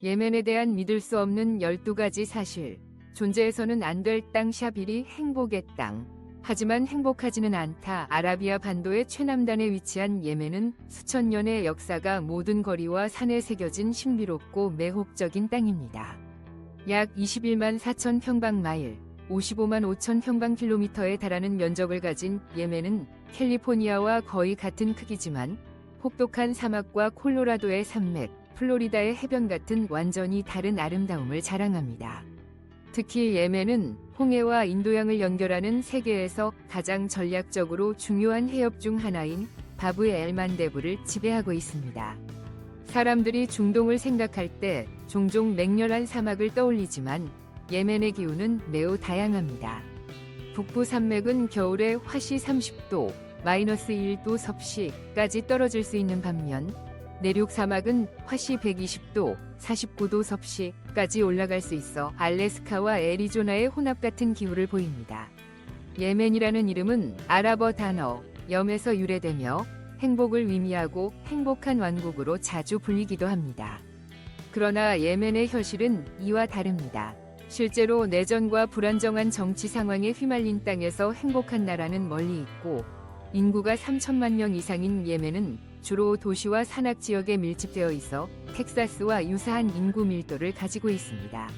예멘에 대한 믿을 수 없는 12가지 사실. 존재해서는 안 될 땅. 샵 1이 행복의 땅. 하지만 행복하지는 않다. 아라비아 반도의 최남단에 위치한 예멘은 수천 년의 역사가 모든 거리와 산에 새겨진 신비롭고 매혹적인 땅입니다. 약 21만 4천 평방마일, 55만 5천 평방킬로미터에 달하는 면적을 가진 예멘은 캘리포니아와 거의 같은 크기지만 혹독한 사막과 콜로라도의 산맥, 플로리다의 해변 같은 완전히 다른 아름다움을 자랑합니다. 특히 예멘은 홍해와 인도양을 연결하는 세계에서 가장 전략적으로 중요한 해협 중 하나인 바브 엘 만데브를 지배하고 있습니다. 사람들이 중동을 생각할 때 종종 맹렬한 사막을 떠올리지만 예멘의 기후는 매우 다양합니다. 북부 산맥은 겨울에 화씨 30도, -1도 섭씨까지 떨어질 수 있는 반면 내륙 사막은 화씨 120도, 49도 섭씨까지 올라갈 수 있어 알래스카와 애리조나의 혼합 같은 기후를 보입니다. 예멘이라는 이름은 아랍어 단어 염에서 유래되며 행복을 의미하고 행복한 왕국으로 자주 불리기도 합니다. 그러나 예멘의 현실은 이와 다릅니다. 실제로 내전과 불안정한 정치 상황에 휘말린 땅에서 행복한 나라는 멀리 있고 인구가 3천만 명 이상인 예멘은 주로 도시와 산악 지역에 밀집되어 있어 텍사스와 유사한 인구 밀도를 가지고 있습니다.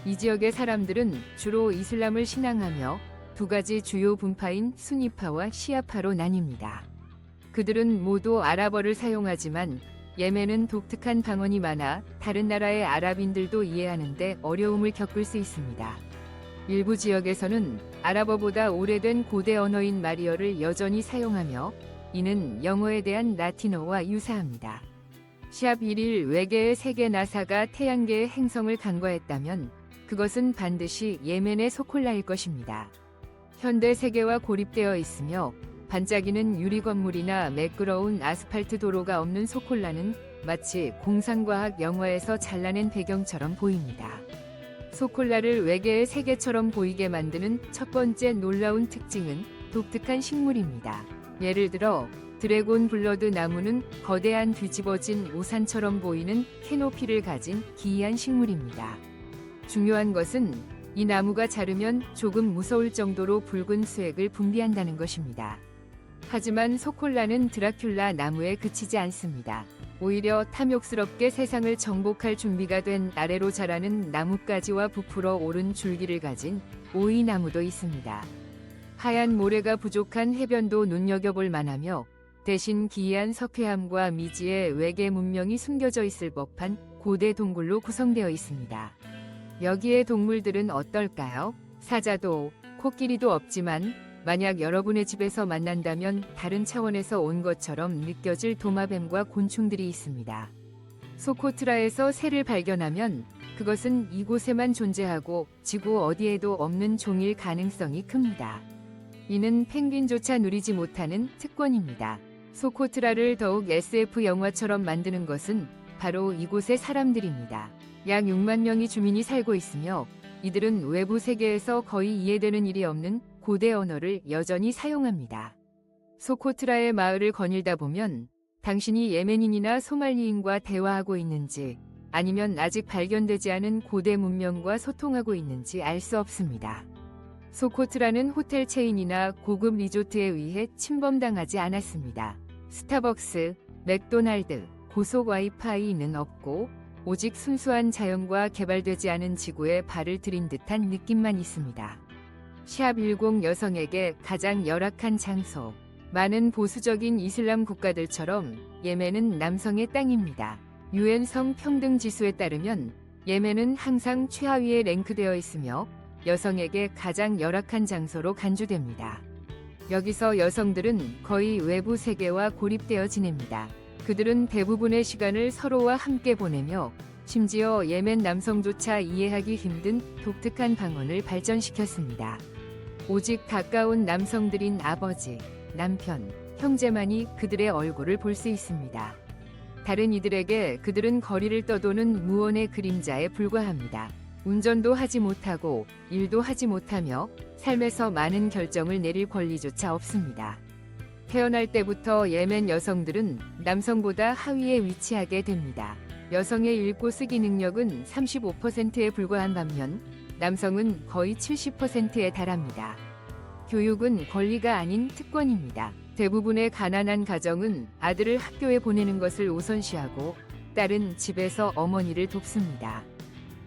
이 지역의 사람들은 주로 이슬람을 신앙하며 두 가지 주요 분파인 수니파와 시아파로 나뉩니다. 그들은 모두 아랍어를 사용하지만 예멘은 독특한 방언이 많아 다른 나라의 아랍인들도 이해하는데 어려움을 겪을 수 있습니다. 일부 지역에서는 아랍어보다 오래된 고대 언어인 마리어를 여전히 사용하며 이는 영어에 대한 라틴어와 유사합니다. 샵 1일 외계의 세계 나사가 태양계의 행성을 간과했다면 그것은 반드시 예멘의 소콜라일 것입니다. 현대 세계와 고립되어 있으며 반짝이는 유리 건물이나 매끄러운 아스팔트 도로가 없는 소콜라는 마치 공상과학 영화에서 잘라낸 배경처럼 보입니다. 소콜라를 외계의 세계처럼 보이게 만드는 첫 번째 놀라운 특징은 독특한 식물입니다. 예를 들어 드래곤 블러드 나무는 거대한 뒤집어진 우산처럼 보이는 캐노피를 가진 기이한 식물입니다. 중요한 것은 이 나무가 자르면 조금 무서울 정도로 붉은 수액을 분비한다는 것입니다. 하지만 소콜라는 드라큘라 나무에 그치지 않습니다. 오히려 탐욕스럽게 세상을 정복할 준비가 된 아래로 자라는 나뭇가지와 부풀어 오른 줄기를 가진 오이나무도 있습니다. 하얀 모래가 부족한 해변도 눈여겨볼 만하며 대신 기이한 석회암과 미지의 외계 문명이 숨겨져 있을 법한 고대 동굴로 구성되어 있습니다. 여기의 동물들은 어떨까요? 사자도, 코끼리도 없지만 만약 여러분의 집에서 만난다면 다른 차원에서 온 것처럼 느껴질 도마뱀과 곤충들이 있습니다. 소코트라에서 새를 발견하면 그것은 이곳에만 존재하고 지구 어디에도 없는 종일 가능성이 큽니다. 이는 펭귄조차 누리지 못하는 특권입니다. 소코트라를 더욱 SF 영화처럼 만드는 것은 바로 이곳의 사람들입니다. 약 6만 명의 주민이 살고 있으며 이들은 외부 세계에서 거의 이해되는 일이 없는 고대 언어를 여전히 사용합니다. 소코트라의 마을을 거닐다 보면 당신이 예멘인이나 소말리인과 대화하고 있는지 아니면 아직 발견되지 않은 고대 문명과 소통하고 있는지 알 수 없습니다. 소코트라는 호텔 체인이나 고급 리조트에 의해 침범당하지 않았습니다. 스타벅스, 맥도날드, 고속 와이파이는 없고 오직 순수한 자연과 개발되지 않은 지구에 발을 들인 듯한 느낌만 있습니다. 샵 10 여성에게 가장 열악한 장소. 많은 보수적인 이슬람 국가들처럼 예멘은 남성의 땅입니다. UN 성평등 지수에 따르면 예멘은 항상 최하위에 랭크되어 있으며 여성에게 가장 열악한 장소로 간주됩니다. 여기서 여성들은 거의 외부 세계와 고립되어 지냅니다. 그들은 대부분의 시간을 서로와 함께 보내며 심지어 예멘 남성조차 이해하기 힘든 독특한 방언을 발전시켰습니다. 오직 가까운 남성들인 아버지, 남편, 형제만이 그들의 얼굴을 볼 수 있습니다. 다른 이들에게 그들은 거리를 떠도는 무언의 그림자에 불과합니다. 운전도 하지 못하고 일도 하지 못하며 삶에서 많은 결정을 내릴 권리조차 없습니다. 태어날 때부터 예멘 여성들은 남성보다 하위에 위치하게 됩니다. 여성의 읽고 쓰기 능력은 35%에 불과한 반면 남성은 거의 70%에 달합니다. 교육은 권리가 아닌 특권입니다. 대부분의 가난한 가정은 아들을 학교에 보내는 것을 우선시하고 딸은 집에서 어머니를 돕습니다.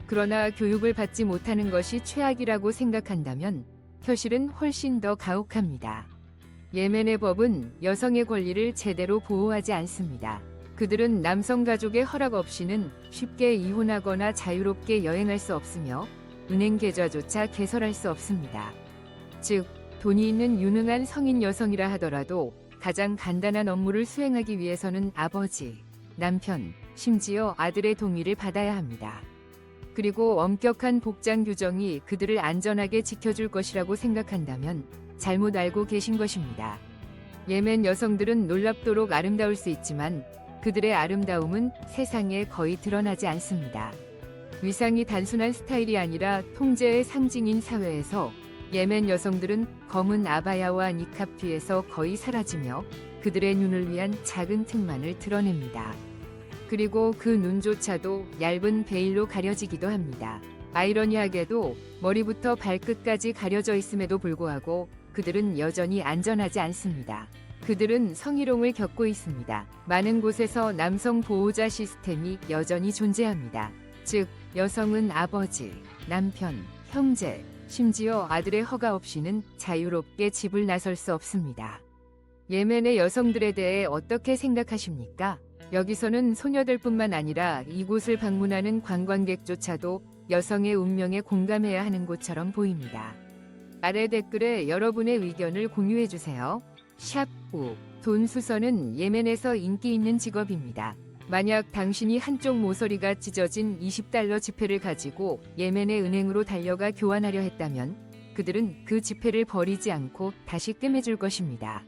그러나 교육을 받지 못하는 것이 최악이라고 생각한다면 현실은 훨씬 더 가혹합니다. 예멘의 법은 여성의 권리를 제대로 보호하지 않습니다. 그들은 남성 가족의 허락 없이는 쉽게 이혼하거나 자유롭게 여행할 수 없으며 은행 계좌조차 개설할 수 없습니다. 즉, 돈이 있는 유능한 성인 여성이라 하더라도 가장 간단한 업무를 수행하기 위해서는 아버지, 남편, 심지어 아들의 동의를 받아야 합니다. 그리고 엄격한 복장 규정이 그들을 안전하게 지켜줄 것이라고 생각한다면 잘못 알고 계신 것입니다. 예멘 여성들은 놀랍도록 아름다울 수 있지만 그들의 아름다움은 세상에 거의 드러나지 않습니다. 위상이 단순한 스타일이 아니라 통제의 상징인 사회에서 예멘 여성들은 검은 아바야와 니캅 뒤에서 거의 사라지며 그들의 눈을 위한 작은 틈만을 드러냅니다. 그리고 그 눈조차도 얇은 베일로 가려지기도 합니다. 아이러니하게도 머리부터 발끝까지 가려져 있음에도 불구하고 그들은 여전히 안전하지 않습니다. 그들은 성희롱을 겪고 있습니다. 많은 곳에서 남성 보호자 시스템이 여전히 존재합니다. 즉, 여성은 아버지, 남편, 형제, 심지어 아들의 허가 없이는 자유롭게 집을 나설 수 없습니다. 예멘의 여성들에 대해 어떻게 생각하십니까? 여기서는 소녀들뿐만 아니라 이곳을 방문하는 관광객조차도 여성의 운명에 공감해야 하는 곳처럼 보입니다. 아래 댓글에 여러분의 의견을 공유해주세요. 샵 9. 돈 수선은 예멘에서 인기 있는 직업입니다. 만약 당신이 한쪽 모서리가 찢어진 $20 지폐를 가지고 예멘의 은행으로 달려가 교환하려 했다면 그들은 그 지폐를 버리지 않고 다시 꿰매줄 것입니다.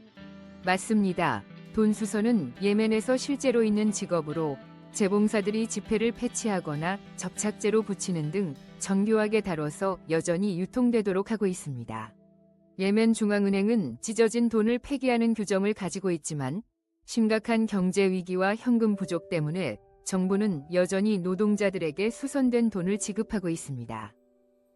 맞습니다. 돈 수선은 예멘에서 실제로 있는 직업으로 재봉사들이 지폐를 패치하거나 접착제로 붙이는 등 정교하게 다뤄서 여전히 유통되도록 하고 있습니다. 예멘 중앙은행은 찢어진 돈을 폐기하는 규정을 가지고 있지만 심각한 경제 위기와 현금 부족 때문에 정부는 여전히 노동자들에게 수선된 돈을 지급하고 있습니다.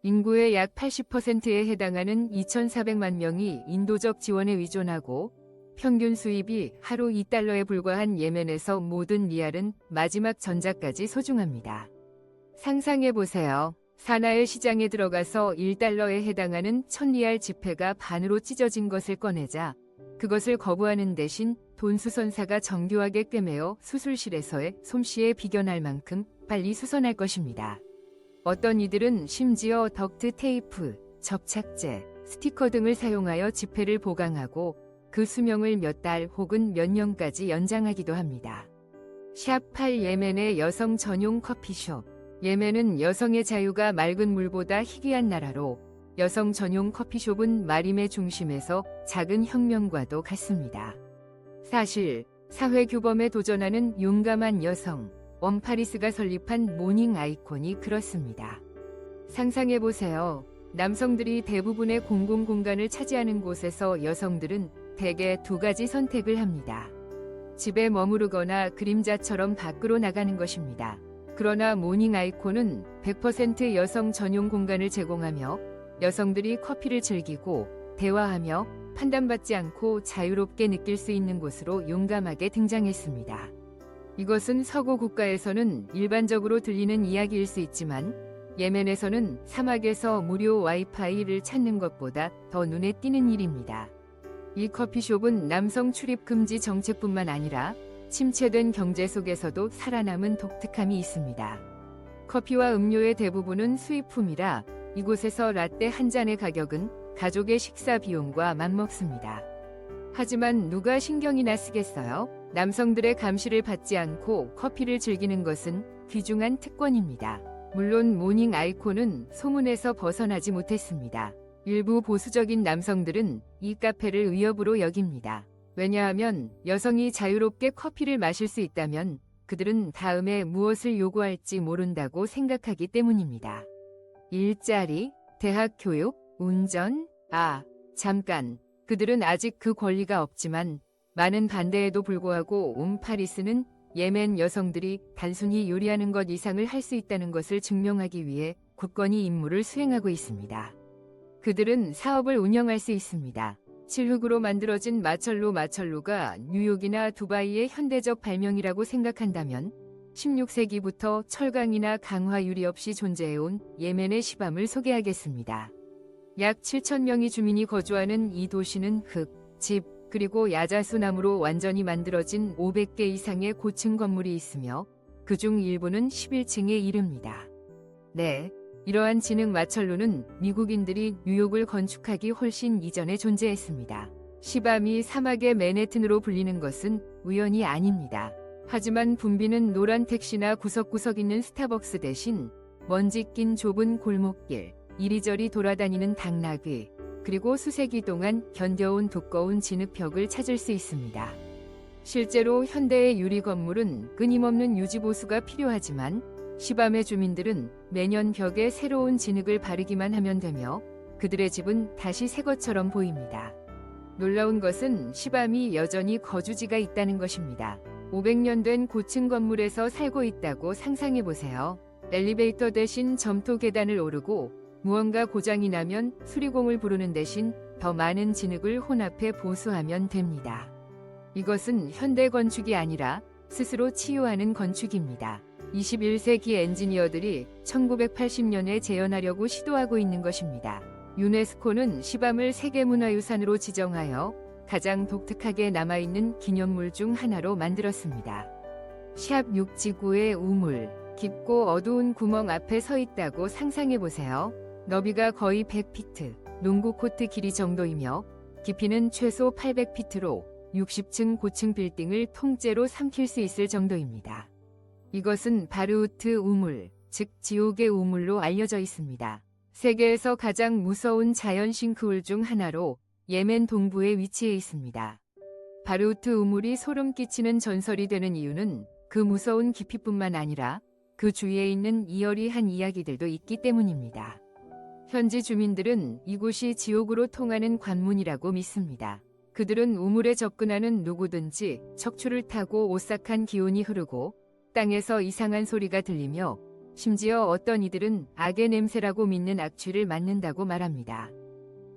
인구의 약 80%에 해당하는 2,400만 명이 인도적 지원에 의존하고 평균 수입이 하루 $2에 불과한 예멘에서 모든 리알은 마지막 전자까지 소중합니다. 상상해보세요. 사나의 시장에 들어가서 $1에 해당하는 1,000리알 지폐가 반으로 찢어진 것을 꺼내자 그것을 거부하는 대신 돈 수선사가 정교하게 꿰매어 수술실에서의 솜씨에 비견할 만큼 빨리 수선할 것입니다. 어떤 이들은 심지어 덕트 테이프, 접착제, 스티커 등을 사용하여 지폐를 보강하고 그 수명을 몇 달 혹은 몇 년까지 연장하기도 합니다. 샵 8 예멘의 여성 전용 커피숍. 예멘은 여성의 자유가 맑은 물보다 희귀한 나라로 여성 전용 커피숍은 마림의 중심에서 작은 혁명과도 같습니다. 사실 사회 규범에 도전하는 용감한 여성 원파리스가 설립한 모닝 아이콘이 그렇습니다. 상상해보세요. 남성들이 대부분의 공공공간을 차지하는 곳에서 여성들은 대개 두 가지 선택을 합니다. 집에 머무르거나 그림자처럼 밖으로 나가는 것입니다. 그러나 모닝 아이콘은 100% 여성 전용 공간을 제공하며 여성들이 커피를 즐기고 대화하며 판단받지 않고 자유롭게 느낄 수 있는 곳으로 용감하게 등장했습니다. 이것은 서구 국가에서는 일반적으로 들리는 이야기일 수 있지만 예멘에서는 사막에서 무료 와이파이를 찾는 것보다 더 눈에 띄는 일입니다. 이 커피숍은 남성 출입 금지 정책뿐만 아니라 침체된 경제 속에서도 살아남은 독특함이 있습니다. 커피와 음료의 대부분은 수입품이라 이곳에서 라떼 한 잔의 가격은 가족의 식사 비용과 맞먹습니다. 하지만 누가 신경이나 쓰겠어요? 남성들의 감시를 받지 않고 커피를 즐기는 것은 귀중한 특권입니다. 물론 모닝 아이콘은 소문에서 벗어나지 못했습니다. 일부 보수적인 남성들은 이 카페를 위협으로 여깁니다. 왜냐하면 여성이 자유롭게 커피를 마실 수 있다면 그들은 다음에 무엇을 요구할지 모른다고 생각하기 때문입니다. 일자리, 대학 교육, 운전, 잠깐. 그들은 아직 그 권리가 없지만 많은 반대에도 불구하고 파리스는 예멘 여성들이 단순히 요리하는 것 이상을 할 수 있다는 것을 증명하기 위해 굳건히 임무를 수행하고 있습니다. 그들은 사업을 운영할 수 있습니다. 실흙으로 만들어진 마철로가 뉴욕이나 두바이의 현대적 발명이라고 생각한다면 16세기부터 철강이나 강화 유리 없이 존재해온 예멘의 시밤을 소개하겠습니다. 약 7,000명의 주민이 거주하는 이 도시는 흙, 집, 그리고 야자수 나무로 완전히 만들어진 500개 이상의 고층 건물이 있으며 그중 일부는 11층에 이릅니다. 네, 이러한 진흙 마철로는 미국인들이 뉴욕을 건축하기 훨씬 이전에 존재했습니다. 시밤이 사막의 맨해튼으로 불리는 것은 우연이 아닙니다. 하지만 붐비는 노란 택시나 구석구석 있는 스타벅스 대신 먼지 낀 좁은 골목길, 이리저리 돌아다니는 당나귀, 그리고 수세기 동안 견뎌온 두꺼운 진흙벽을 찾을 수 있습니다. 실제로 현대의 유리 건물은 끊임없는 유지보수가 필요하지만 시밤의 주민들은 매년 벽에 새로운 진흙을 바르기만 하면 되며 그들의 집은 다시 새 것처럼 보입니다. 놀라운 것은 시밤이 여전히 거주지가 있다는 것입니다. 500년 된 고층 건물에서 살고 있다고 상상해 보세요. 엘리베이터 대신 점토 계단을 오르고 무언가 고장이 나면 수리공을 부르는 대신 더 많은 진흙을 혼합해 보수하면 됩니다. 이것은 현대 건축이 아니라 스스로 치유하는 건축입니다. 21세기 엔지니어들이 1980년에 재현하려고 시도하고 있는 것입니다. 유네스코는 시밤을 세계문화유산으로 지정하여 가장 독특하게 남아있는 기념물 중 하나로 만들었습니다. 샵 6지구의 우물, 깊고 어두운 구멍 앞에 서 있다고 상상해보세요. 너비가 거의 100피트, 농구 코트 길이 정도이며 깊이는 최소 800피트로 60층 고층 빌딩을 통째로 삼킬 수 있을 정도입니다. 이것은 바르우트 우물, 즉 지옥의 우물로 알려져 있습니다. 세계에서 가장 무서운 자연 싱크홀 중 하나로 예멘 동부에 위치해 있습니다. 바르우트 우물이 소름 끼치는 전설이 되는 이유는 그 무서운 깊이뿐만 아니라 그 주위에 있는 이어리한 이야기들도 있기 때문입니다. 현지 주민들은 이곳이 지옥으로 통하는 관문이라고 믿습니다. 그들은 우물에 접근하는 누구든지 척추를 타고 오싹한 기운이 흐르고 땅에서 이상한 소리가 들리며 심지어 어떤 이들은 악의 냄새라고 믿는 악취를 맡는다고 말합니다.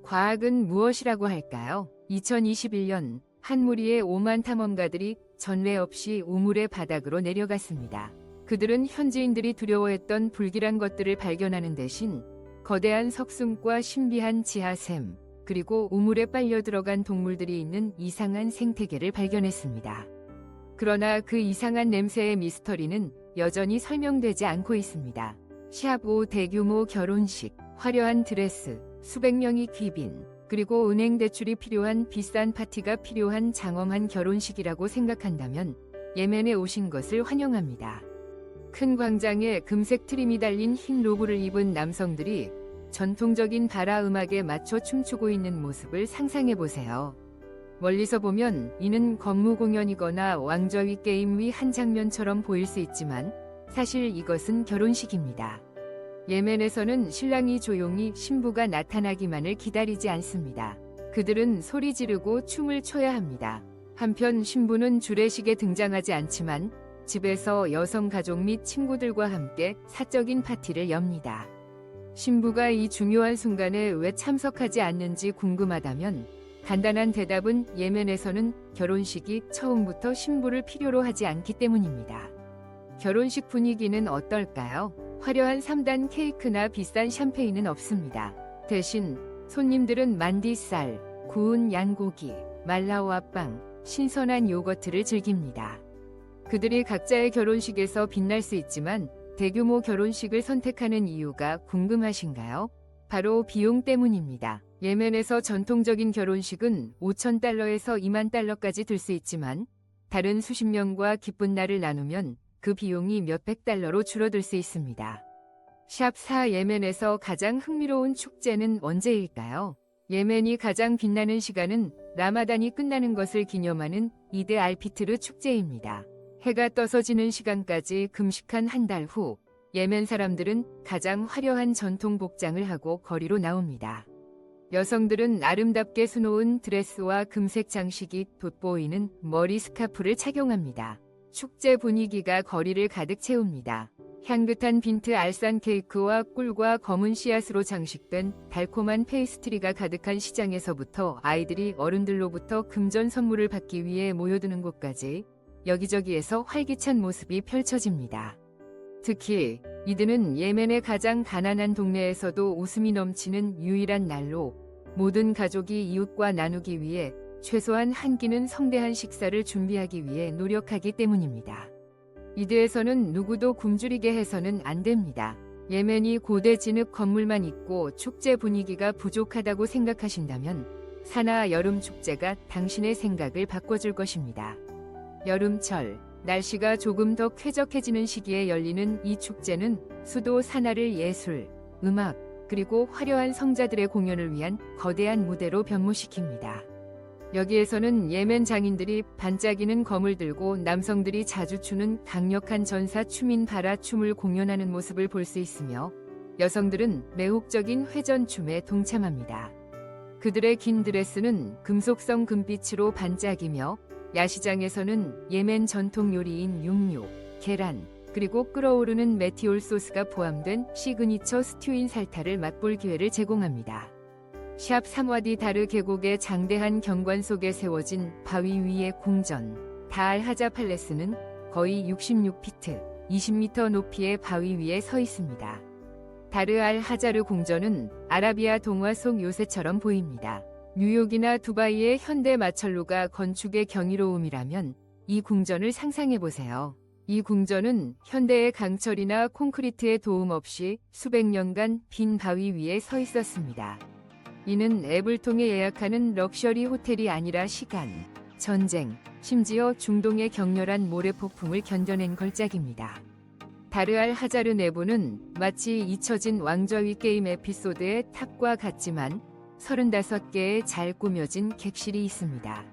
과학은 무엇이라고 할까요? 2021년 한 무리의 오만 탐험가들이 전례 없이 우물의 바닥으로 내려갔습니다. 그들은 현지인들이 두려워했던 불길한 것들을 발견하는 대신 거대한 석순과 신비한 지하샘, 그리고 우물에 빨려 들어간 동물들이 있는 이상한 생태계를 발견했습니다. 그러나 그 이상한 냄새의 미스터리는 여전히 설명되지 않고 있습니다. 샵5 대규모 결혼식, 화려한 드레스, 수백 명의 귀빈, 그리고 은행 대출이 필요한 비싼 파티가 필요한 장엄한 결혼식이라고 생각한다면 예멘에 오신 것을 환영합니다. 큰 광장에 금색 트림이 달린 흰 로브를 입은 남성들이 전통적인 바라 음악에 맞춰 춤추고 있는 모습을 상상해 보세요. 멀리서 보면 이는 건무 공연이거나 왕좌위 게임 위 한 장면처럼 보일 수 있지만 사실 이것은 결혼식입니다. 예멘에서는 신랑이 조용히 신부가 나타나기만을 기다리지 않습니다. 그들은 소리 지르고 춤을 춰야 합니다. 한편 신부는 주례식에 등장하지 않지만 집에서 여성 가족 및 친구들과 함께 사적인 파티를 엽니다. 신부가 이 중요한 순간에 왜 참석하지 않는지 궁금하다면 간단한 대답은 예멘에서는 결혼식이 처음부터 신부를 필요로 하지 않기 때문입니다. 결혼식 분위기는 어떨까요? 화려한 3단 케이크나 비싼 샴페인은 없습니다. 대신 손님들은 만디쌀, 구운 양고기, 말라와빵, 신선한 요거트를 즐깁니다. 그들이 각자의 결혼식에서 빛날 수 있지만 대규모 결혼식을 선택하는 이유가 궁금하신가요? 바로 비용 때문입니다. 예멘에서 전통적인 결혼식은 5,000달러에서 2만 달러까지 들 수 있지만 다른 수십 명과 기쁜 날을 나누면 그 비용이 몇백 달러로 줄어들 수 있습니다. 샵 4 예멘에서 가장 흥미로운 축제는 언제일까요? 예멘이 가장 빛나는 시간은 라마단이 끝나는 것을 기념하는 이드 알피트르 축제입니다. 해가 떠서 지는 시간까지 금식한 한 달 후 예멘 사람들은 가장 화려한 전통 복장을 하고 거리로 나옵니다. 여성들은 아름답게 수놓은 드레스와 금색 장식이 돋보이는 머리 스카프를 착용합니다. 축제 분위기가 거리를 가득 채웁니다. 향긋한 빈트 알산 케이크와 꿀과 검은 씨앗으로 장식된 달콤한 페이스트리가 가득한 시장에서부터 아이들이 어른들로부터 금전 선물을 받기 위해 모여드는 곳까지 여기저기에서 활기찬 모습이 펼쳐집니다. 특히 이드는 예멘의 가장 가난한 동네에서도 웃음이 넘치는 유일한 날로 모든 가족이 이웃과 나누기 위해 최소한 한 끼는 성대한 식사를 준비하기 위해 노력하기 때문입니다. 이드에서는 누구도 굶주리게 해서는 안 됩니다. 예멘이 고대 진흙 건물만 있고 축제 분위기가 부족하다고 생각하신다면 사나 여름 축제가 당신의 생각을 바꿔줄 것입니다. 여름철, 날씨가 조금 더 쾌적해지는 시기에 열리는 이 축제는 수도 사나를 예술, 음악, 그리고 화려한 성자들의 공연을 위한 거대한 무대로 변모시킵니다. 여기에서는 예멘 장인들이 반짝이는 검을 들고 남성들이 자주 추는 강력한 전사 춤인 바라 춤을 공연하는 모습을 볼 수 있으며 여성들은 매혹적인 회전춤에 동참합니다. 그들의 긴 드레스는 금속성 금빛으로 반짝이며 야시장에서는 예멘 전통 요리인 육류, 계란, 그리고 끓어오르는 메티올 소스가 포함된 시그니처 스튜인 살타를 맛볼 기회를 제공합니다. 샵 사와디 다르 계곡의 장대한 경관 속에 세워진 바위 위의 궁전, 다알 하자 팔레스는 거의 66피트, 20m 높이의 바위 위에 서 있습니다. 다르 알 하자르 궁전은 아라비아 동화 속 요새처럼 보입니다. 뉴욕이나 두바이의 현대 마철루가 건축의 경이로움이라면 이 궁전을 상상해보세요. 이 궁전은 현대의 강철이나 콘크리트의 도움 없이 수백 년간 빈 바위 위에 서 있었습니다. 이는 앱을 통해 예약하는 럭셔리 호텔이 아니라 시간, 전쟁, 심지어 중동의 격렬한 모래폭풍을 견뎌낸 걸작입니다. 다르 알 하자르 내부는 마치 잊혀진 왕좌위 게임 에피소드의 탑과 같지만 35개의 잘 꾸며진 객실이 있습니다.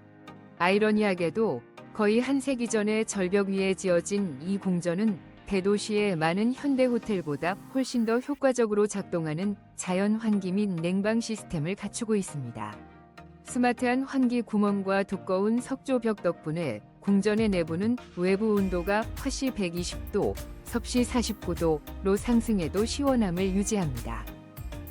아이러니하게도 거의 한 세기 전에 절벽 위에 지어진 이 궁전은 대도시의 많은 현대 호텔보다 훨씬 더 효과적으로 작동하는 자연 환기 및 냉방 시스템을 갖추고 있습니다. 스마트한 환기 구멍과 두꺼운 석조 벽 덕분에 궁전의 내부는 외부 온도가 화씨 120도, 섭씨 49도로 상승해도 시원함을 유지합니다.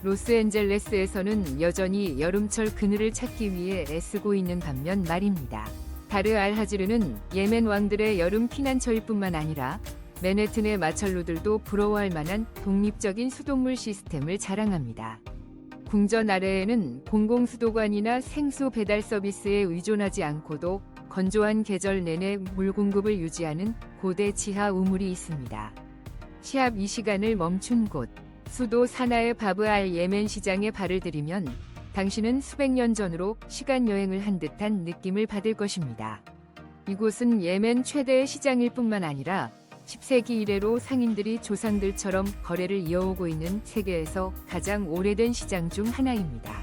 로스앤젤레스에서는 여전히 여름철 그늘을 찾기 위해 애쓰고 있는 반면 말입니다. 다르 알 하지르는 예멘 왕들의 여름 피난처일 뿐만 아니라 맨해튼의 마철루들도 부러워할 만한 독립적인 수돗물 시스템을 자랑합니다. 궁전 아래에는 공공수도관이나 생수 배달 서비스에 의존하지 않고도 건조한 계절 내내 물 공급을 유지하는 고대 지하 우물이 있습니다. 시합 이 시간을 멈춘 곳, 수도 사나의 바브 알 예멘 시장에 발을 들이면 당신은 수백 년 전으로 시간 여행을 한 듯한 느낌을 받을 것입니다. 이곳은 예멘 최대의 시장일 뿐만 아니라 10세기 이래로 상인들이 조상들처럼 거래를 이어오고 있는 세계에서 가장 오래된 시장 중 하나입니다.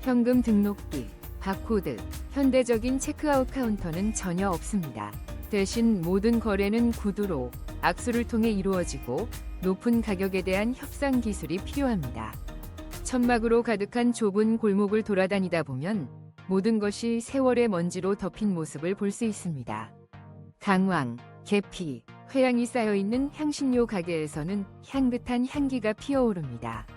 현금 등록기, 바코드, 현대적인 체크아웃 카운터는 전혀 없습니다. 대신 모든 거래는 구두로, 악수를 통해 이루어지고 높은 가격에 대한 협상 기술이 필요합니다. 천막으로 가득한 좁은 골목을 돌아다니다 보면 모든 것이 세월의 먼지로 덮인 모습을 볼 수 있습니다. 강황, 계피, 회향이 쌓여있는 향신료 가게에서는 향긋한 향기가 피어오릅니다.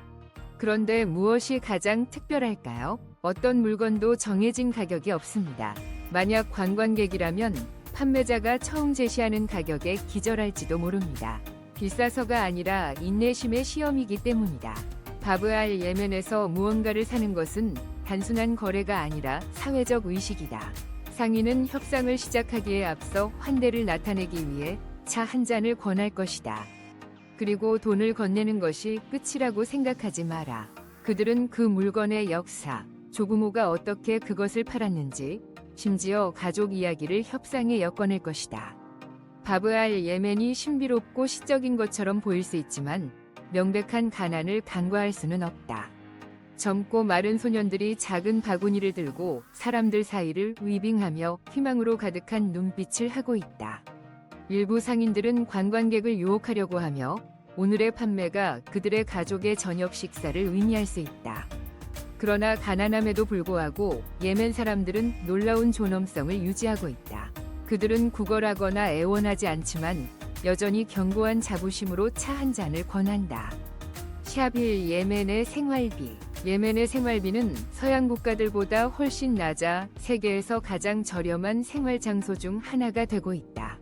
그런데 무엇이 가장 특별할까요? 어떤 물건도 정해진 가격이 없습니다. 만약 관광객이라면 판매자가 처음 제시하는 가격에 기절할지도 모릅니다. 비싸서가 아니라 인내심의 시험이기 때문이다. 바브 알 예멘에서 무언가를 사는 것은 단순한 거래가 아니라 사회적 의식이다. 상인은 협상을 시작하기에 앞서 환대를 나타내기 위해 차 한 잔을 권할 것이다. 그리고 돈을 건네는 것이 끝이라고 생각하지 마라. 그들은 그 물건의 역사, 조부모가 어떻게 그것을 팔았는지, 심지어 가족 이야기를 협상에 엮어낼 것이다. 바브 알 예멘이 신비롭고 시적인 것처럼 보일 수 있지만 명백한 가난을 간과할 수는 없다. 젊고 마른 소년들이 작은 바구니를 들고 사람들 사이를 위빙하며 희망으로 가득한 눈빛을 하고 있다. 일부 상인들은 관광객을 유혹하려고 하며 오늘의 판매가 그들의 가족의 저녁 식사를 의미할 수 있다. 그러나 가난함에도 불구하고 예멘 사람들은 놀라운 존엄성을 유지하고 있다. 그들은 구걸하거나 애원하지 않지만 여전히 견고한 자부심으로 차 한 잔을 권한다. 샵1 예멘의 생활비. 예멘의 생활비는 서양 국가들보다 훨씬 낮아 세계에서 가장 저렴한 생활 장소 중 하나가 되고 있다.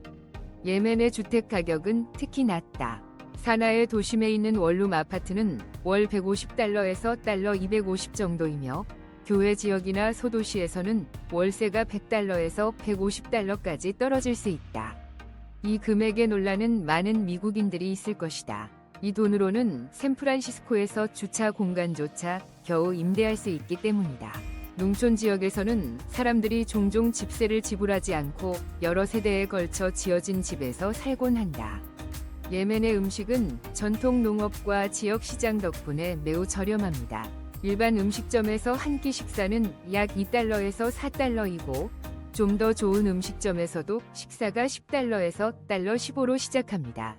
예멘의 주택 가격은 특히 낮다. 사나의 도심에 있는 원룸 아파트는 월 150달러에서 달러 250 정도이며 교외 지역이나 소도시에서는 월세가 100달러에서 150달러까지 떨어질 수 있다. 이 금액에 놀라는 많은 미국인들이 있을 것이다. 이 돈으로는 샌프란시스코에서 주차 공간조차 겨우 임대할 수 있기 때문이다. 농촌 지역에서는 사람들이 종종 집세를 지불하지 않고 여러 세대에 걸쳐 지어진 집에서 살곤 한다. 예멘의 음식은 전통 농업과 지역 시장 덕분에 매우 저렴합니다. 일반 음식점에서 한 끼 식사는 약 2달러에서 4달러이고 좀 더 좋은 음식점에서도 식사가 10달러에서 달러 15로 시작합니다.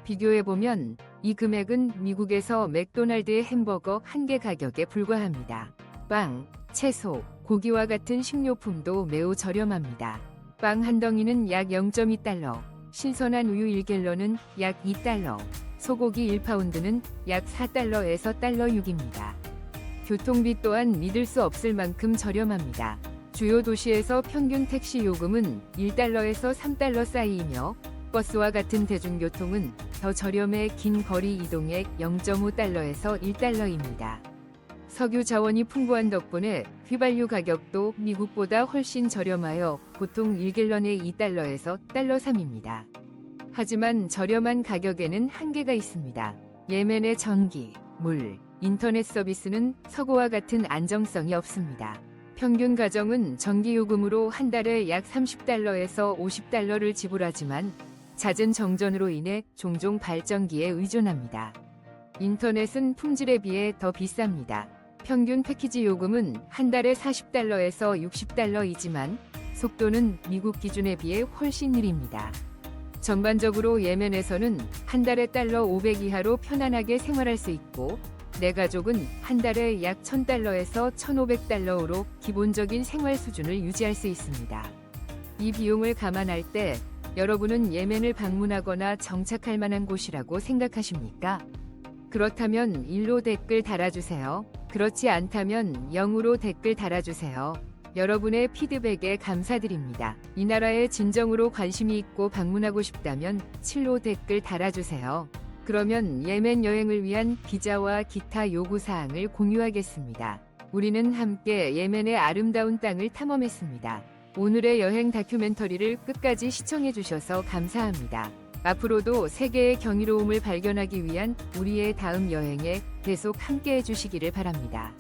비교해보면 이 금액은 미국에서 맥도날드의 햄버거 한 개 가격에 불과합니다. 빵, 채소, 고기와 같은 식료품도 매우 저렴합니다. 빵 한 덩이는 약 0.2달러, 신선한 우유 1갤런은 약 2달러, 소고기 1파운드는 약 4달러에서 달러 6입니다. 교통비 또한 믿을 수 없을 만큼 저렴합니다. 주요 도시에서 평균 택시 요금은 1달러에서 3달러 사이이며 버스와 같은 대중교통은 더 저렴해 긴 거리 이동액 0.5달러에서 1달러입니다. 석유 자원이 풍부한 덕분에 휘발유 가격도 미국보다 훨씬 저렴하여 보통 1갤런에 2달러에서 달러 3입니다. 하지만 저렴한 가격에는 한계가 있습니다. 예멘의 전기, 물, 인터넷 서비스는 서구와 같은 안정성이 없습니다. 평균 가정은 전기요금으로 한 달에 약 30달러에서 50달러를 지불하지만 잦은 정전으로 인해 종종 발전기에 의존합니다. 인터넷은 품질에 비해 더 비쌉니다. 평균 패키지 요금은 한 달에 40달러에서 60달러이지만 속도는 미국 기준에 비해 훨씬 느립니다. 전반적으로 예멘에서는 한 달에 달러 500 이하로 편안하게 생활할 수 있고 내 가족은 한 달에 약 1000달러에서 1500달러로 기본적인 생활 수준을 유지할 수 있습니다. 이 비용을 감안할 때 여러분은 예멘을 방문하거나 정착할 만한 곳이라고 생각하십니까? 그렇다면 1로 댓글 달아주세요. 그렇지 않다면 0으로 댓글 달아주세요. 여러분의 피드백에 감사드립니다. 이 나라에 진정으로 관심이 있고 방문하고 싶다면 7로 댓글 달아주세요. 그러면 예멘 여행을 위한 비자와 기타 요구사항을 공유하겠습니다. 우리는 함께 예멘의 아름다운 땅을 탐험했습니다. 오늘의 여행 다큐멘터리를 끝까지 시청해주셔서 감사합니다. 앞으로도 세계의 경이로움을 발견하기 위한 우리의 다음 여행에 계속 함께해 주시기를 바랍니다.